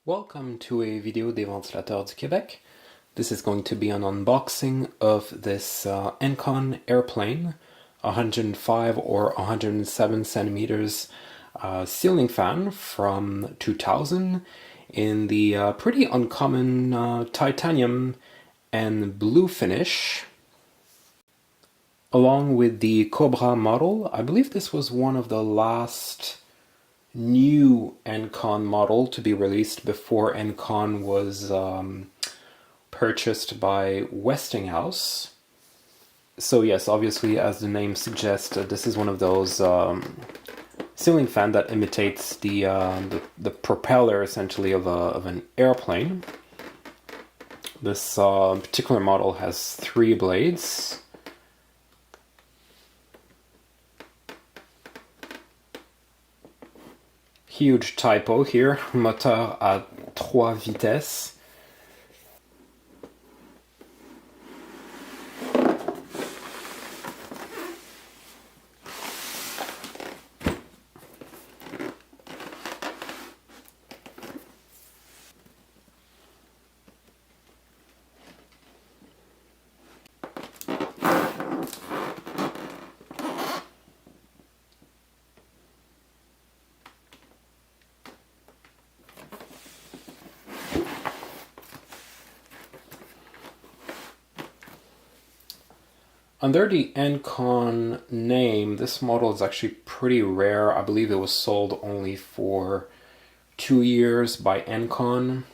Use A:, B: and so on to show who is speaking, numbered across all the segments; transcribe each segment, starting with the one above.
A: Welcome to a video des ventilateurs du Québec. This is going to be an unboxing of this Encon Airplane 105 or 107 centimeters ceiling fan from 2000 in the pretty uncommon titanium and blue finish. Along with the Cobra model, I believe this was one of the last new Encon model to be released before Encon was purchased by Westinghouse. So yes, obviously, as the name suggests, this is one of those ceiling fan that imitates the propeller, essentially, of an airplane. This particular model has 3 blades. Huge typo here, moteur à 3 vitesses. Under the Encon name, this model is actually pretty rare. I believe it was sold only for 2 years by Encon.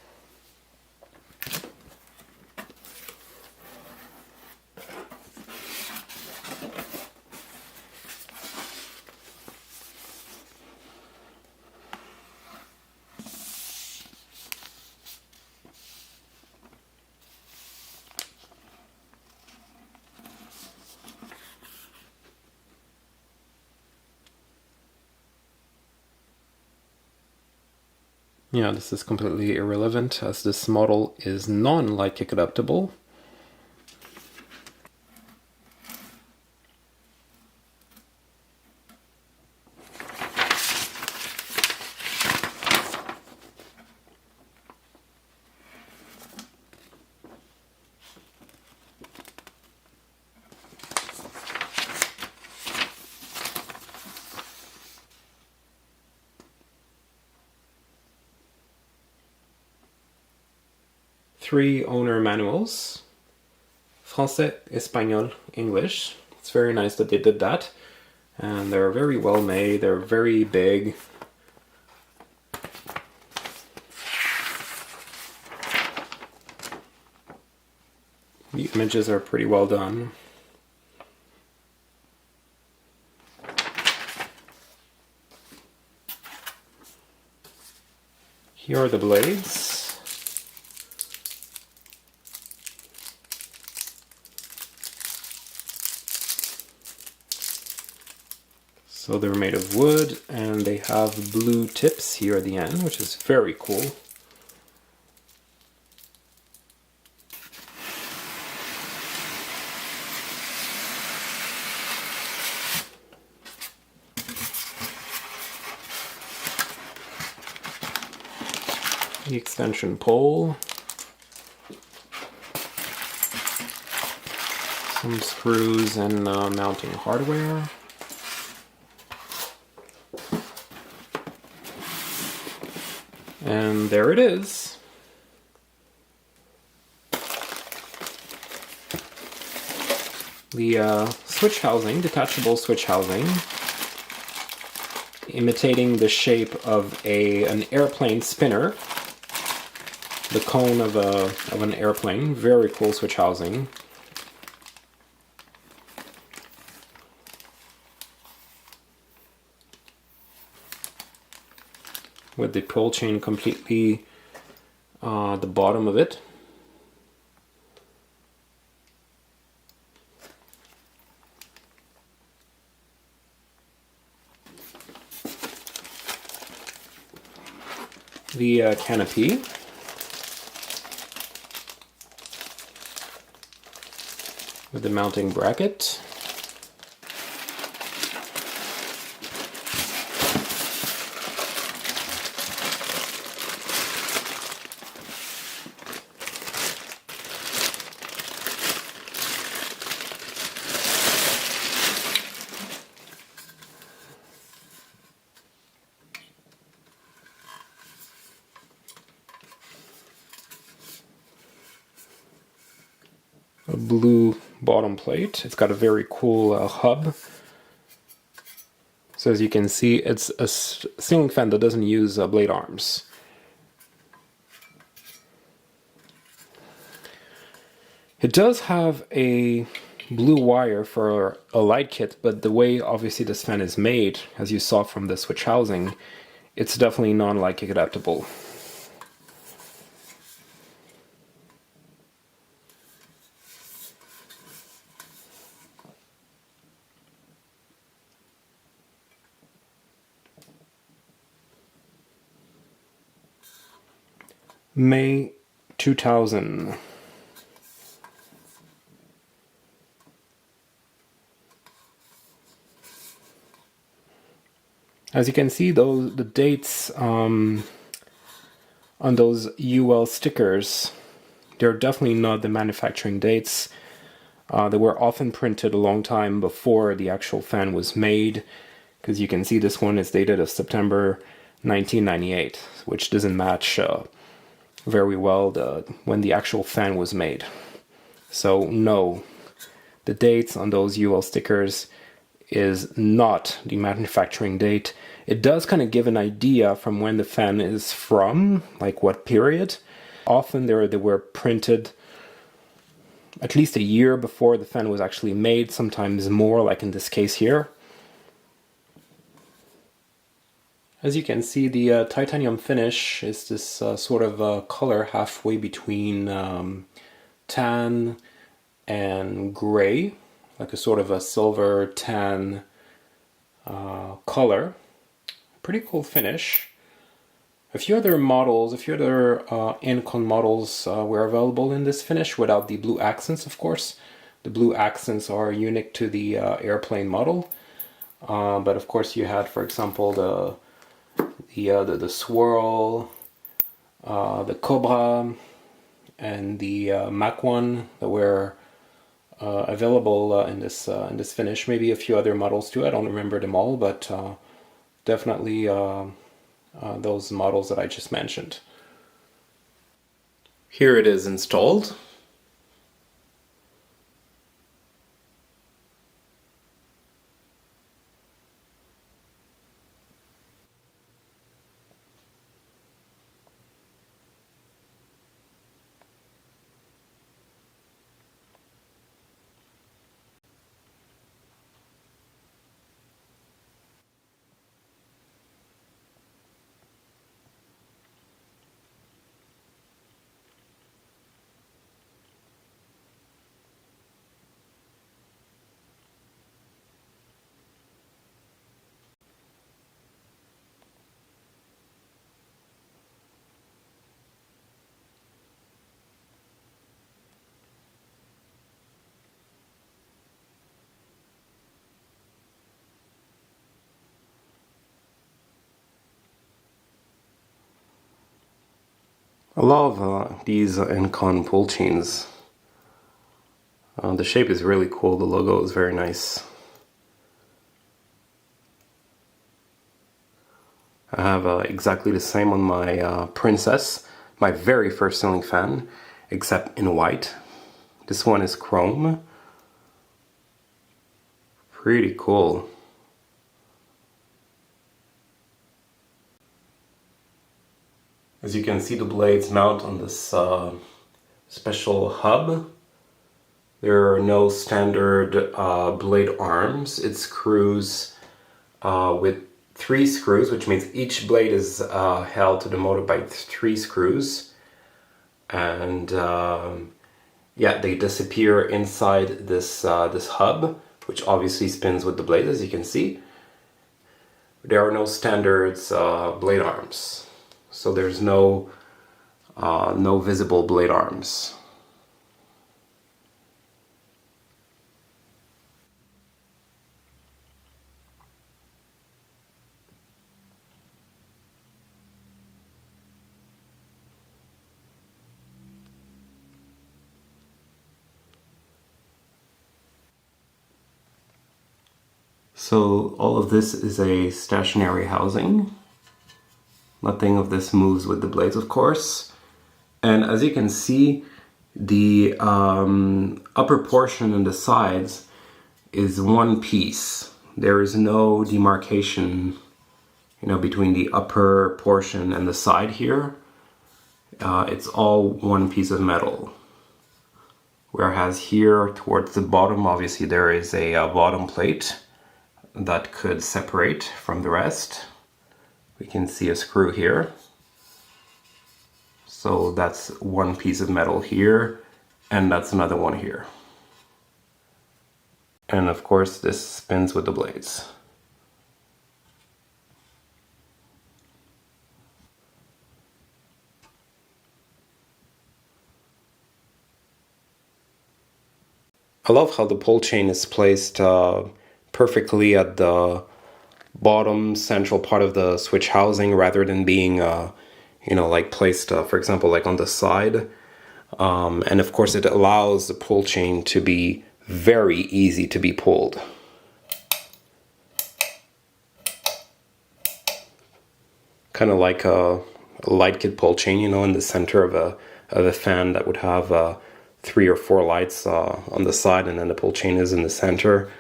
A: Yeah, this is completely irrelevant as this model is non-light kick adaptable. Three owner manuals, Français, Espagnol, English. It's very nice that they did that, and they're very well made, they're very big. The images are pretty well done. Here are the blades. So they're made of wood, and they have blue tips here at the end, which is very cool. The extension pole. Some screws and mounting hardware. And there it is. The switch housing, detachable switch housing, imitating the shape of an airplane spinner, the cone of an airplane. Very cool switch housing. With the pull chain completely the bottom of it. The canopy. With the mounting bracket. a blue bottom plate. It's got a very cool hub. So as you can see, it's a ceiling fan that doesn't use blade arms. It does have a blue wire for a light kit, but the way obviously this fan is made, as you saw from the switch housing, it's definitely non-light kick adaptable. May 2000. As you can see, the dates on those UL stickers, they're definitely not the manufacturing dates. They were often printed a long time before the actual fan was made, because you can see this one is dated of September 1998, which doesn't match very well when the actual fan was made. So no, the dates on those UL stickers is not the manufacturing date. It does kind of give an idea from when the fan is from, like what period. Often they were printed at least a year before the fan was actually made, sometimes more, like in this case here. As you can see, the titanium finish is this sort of color halfway between tan and gray, like a sort of a silver tan color. Pretty cool finish. A few other models, a few other Encon models were available in this finish without the blue accents, of course. The blue accents are unique to the airplane model. But of course you had, for example, the swirl, the cobra, and the Mach 1 that were available in this finish. Maybe a few other models too. I don't remember them all, but definitely those models that I just mentioned. Here it is installed. I love these Encon pull chains. The shape is really cool, the logo is very nice. I have exactly the same on my Princess, my very first ceiling fan, except in white. This one is chrome. Pretty cool. As you can see, the blades mount on this special hub. There are no standard blade arms. It screws with 3 screws, which means each blade is held to the motor by 3 screws. And yeah, they disappear inside this hub, which obviously spins with the blade, as you can see. There are no standards blade arms. So there's no visible blade arms. So all of this is a stationary housing. Nothing of this moves with the blades, of course. And as you can see, The upper portion and the sides is one piece. There is no demarcation, between the upper portion and the side here. It's all one piece of metal. Whereas here towards the bottom, obviously there is a bottom plate that could separate from the rest. We can see a screw here. So that's one piece of metal here, and that's another one here. And of course this spins with the blades. I love how the pull chain is placed perfectly at the bottom central part of the switch housing rather than being like placed for example like on the side, and of course it allows the pull chain to be very easy to be pulled. Kind of like a light kit pull chain, in the center of a fan that would have 3 or 4 lights on the side, and then the pull chain is in the center.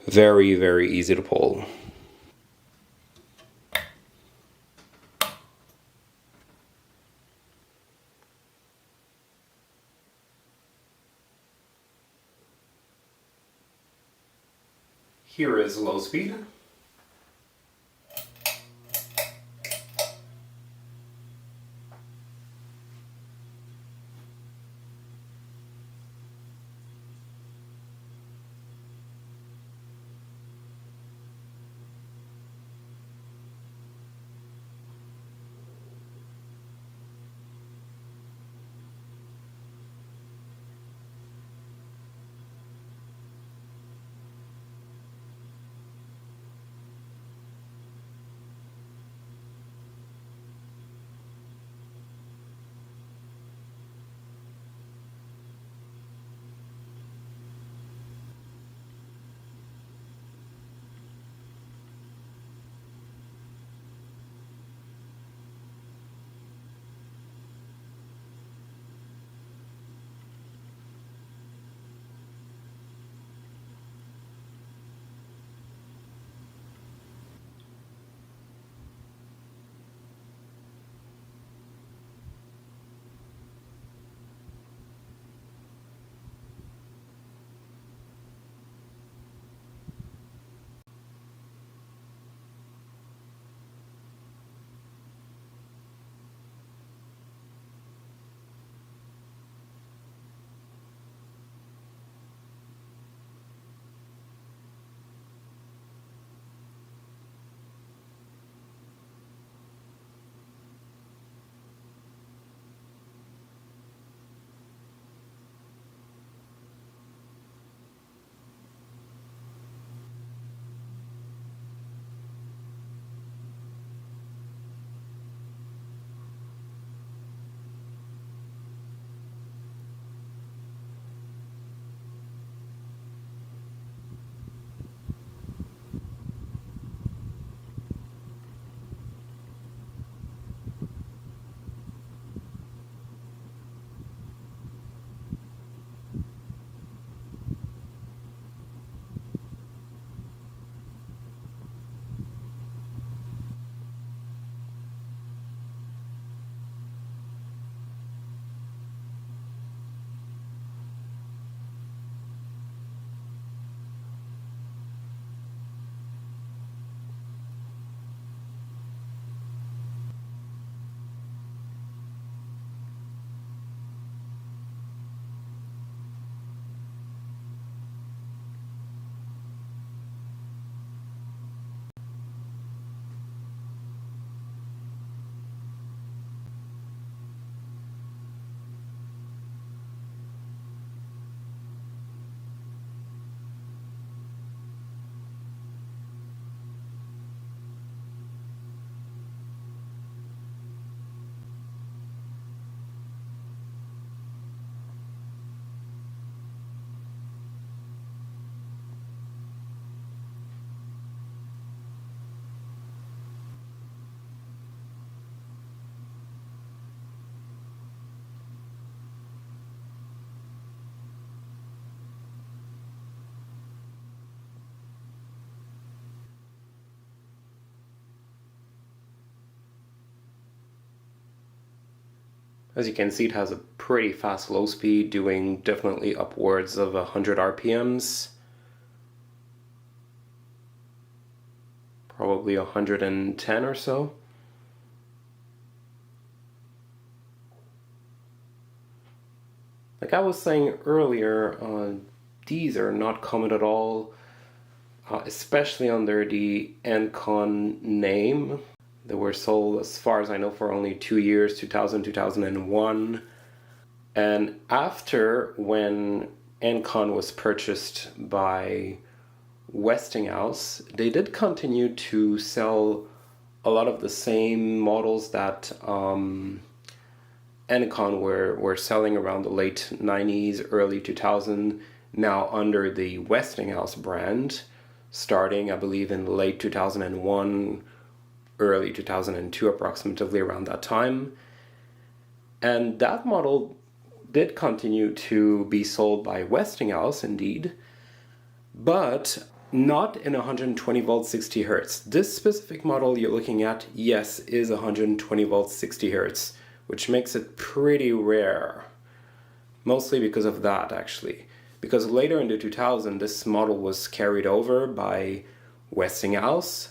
A: Very, very easy to pull. Here is low speed. As you can see, it has a pretty fast low speed, doing definitely upwards of 100 RPMs. Probably 110 or so. Like I was saying earlier, these are not common at all, especially under the Encon name. They were sold, as far as I know, for only 2 years, 2000, 2001. And after, when Encon was purchased by Westinghouse, they did continue to sell a lot of the same models that Encon were selling around the late 90s, early 2000, now under the Westinghouse brand, starting, I believe, in late 2001, early 2002, approximately around that time. And that model did continue to be sold by Westinghouse, indeed, but not in 120 volts 60 hertz. This specific model you're looking at, yes, is 120 volts 60 hertz, which makes it pretty rare. Mostly because of that, actually. Because later in the 2000s, this model was carried over by Westinghouse,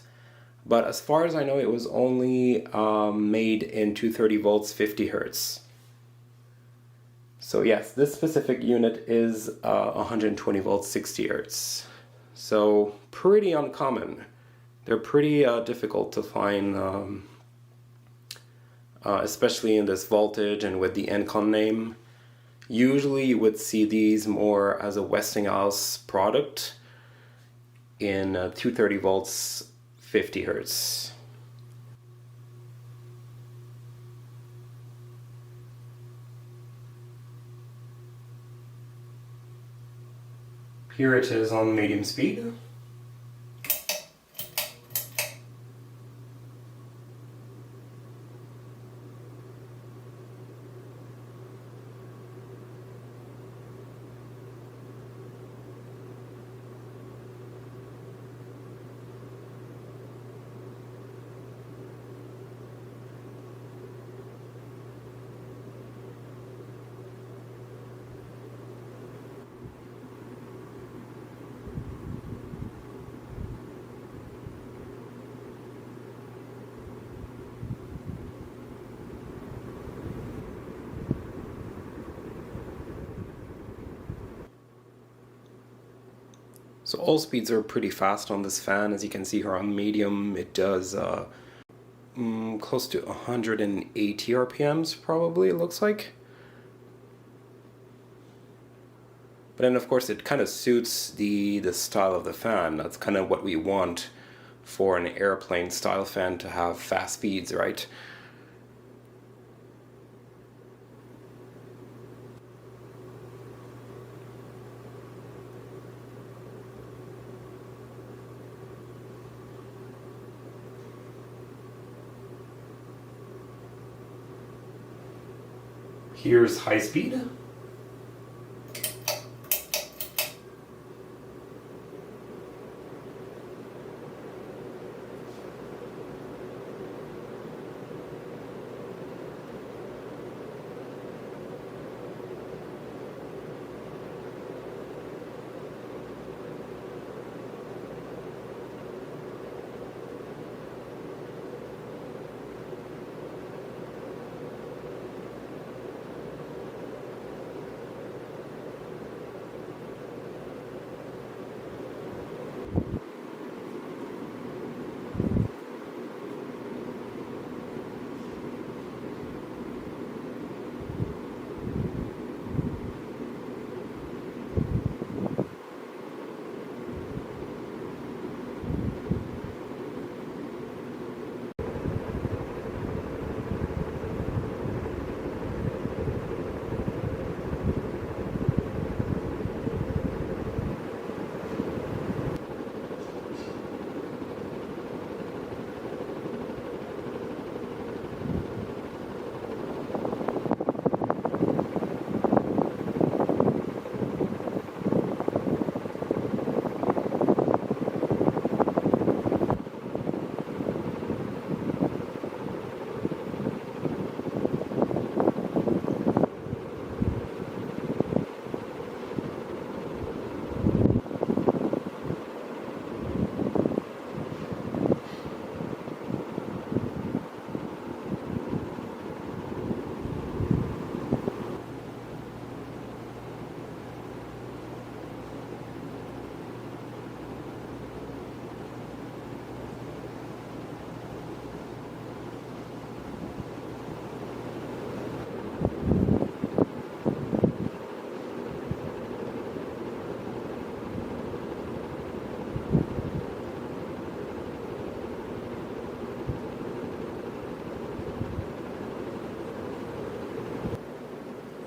A: but as far as I know, it was only made in 230 volts 50 hertz. So yes, this specific unit is 120 volts 60 hertz. So pretty uncommon. They're pretty difficult to find, especially in this voltage and with the Encon name. Usually you would see these more as a Westinghouse product in 230 volts 50 hertz. Here it is on medium speed. So all speeds are pretty fast on this fan. As you can see here on medium, it does close to 180 RPMs probably, it looks like. But then of course it kind of suits the style of the fan. That's kind of what we want for an airplane style fan, to have fast speeds, right? Here's high speed.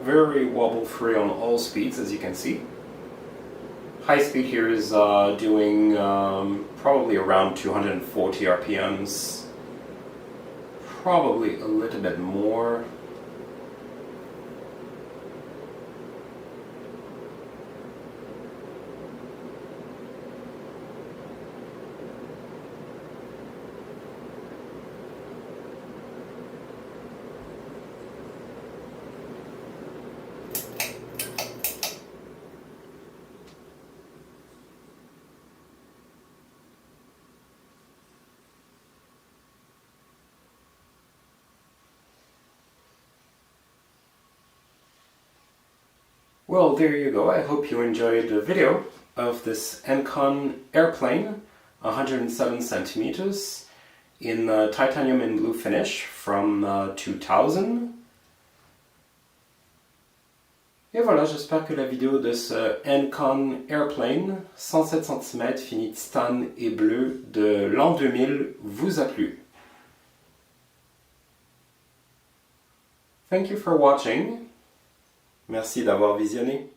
A: Very wobble free on all speeds, as you can see. High speed here is doing probably around 240 RPMs, probably a little bit more. Well, there you go. I hope you enjoyed the video of this Encon Airplane, 107 centimeters, in titanium and blue finish from 2000. Et voilà, j'espère que la vidéo de ce Encon Airplane, 107 cm, fini titane et bleu de l'an 2000 vous a plu. Thank you for watching. Merci d'avoir visionné.